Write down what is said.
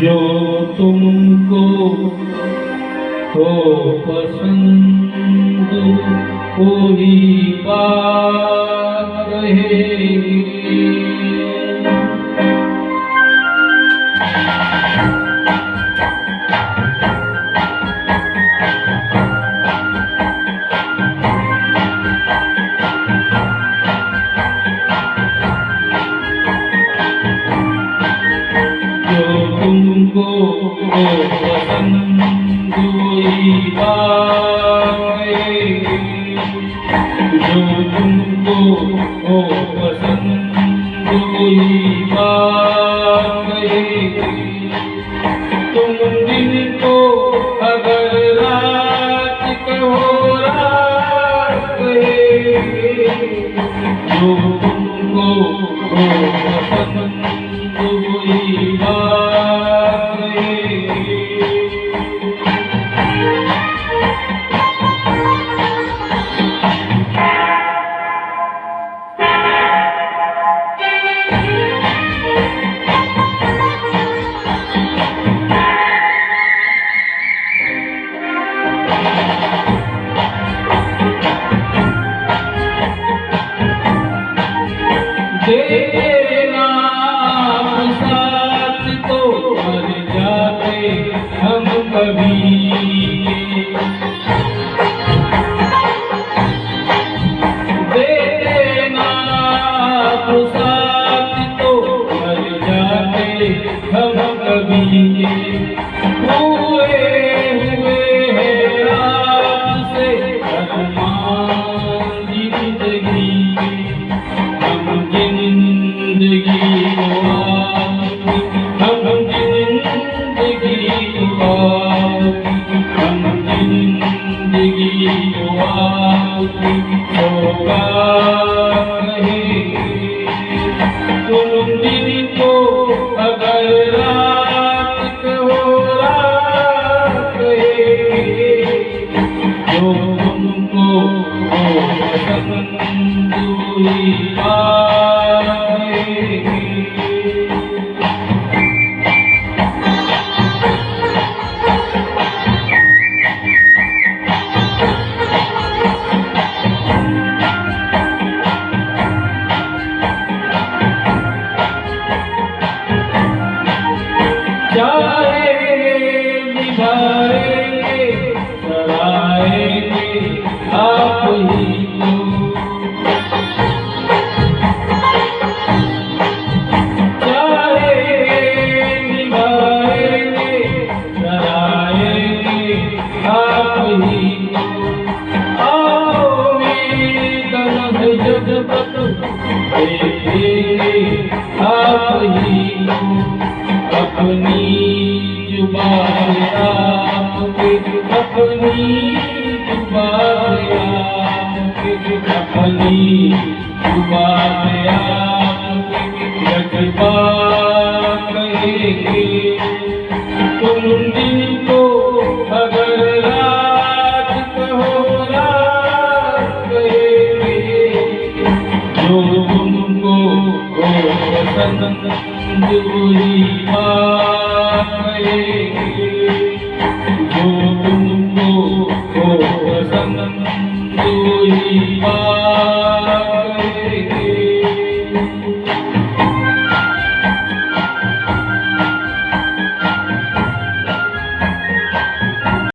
जो तुमको हो पसंद वही बात रहेगी। तुमको हो पसंद वही बात रहेगी। जो तुमको हो पसंद वही बात रहेगी। तुम दिन को अगर रात कहो रात कहेगी। जो तुमको हो पसंद वही बात रहेगी। देना साथ तो मर जाते हम कभी। देना साथ तो मर जाते हम कभी। हुए हैं आपसे अरमान जिंदगी के। हम जिंदगी को हम जिंदगी को हम जिंदगी को होगा कहेंगे। तुम दिन को अगर रात कहो रात कहेंगे। जो तुमको हो पसंद वही बात रहेगी। चाहेंगे निभाएंगे सराएंगे आप ही को। चाहेंगे निभाएंगे सराएंगे आप ही को। आओ कदम जगत देखेंगे आप ही को। अपनी जुबान से आपके अपनी जुबान से आपके अपनी जुबान से आपके जज्बा कहेंगे। तुम दिन को अगर रात कहो रात कहेंगे। जो तुमको हो पसंद वही बात रहेगी।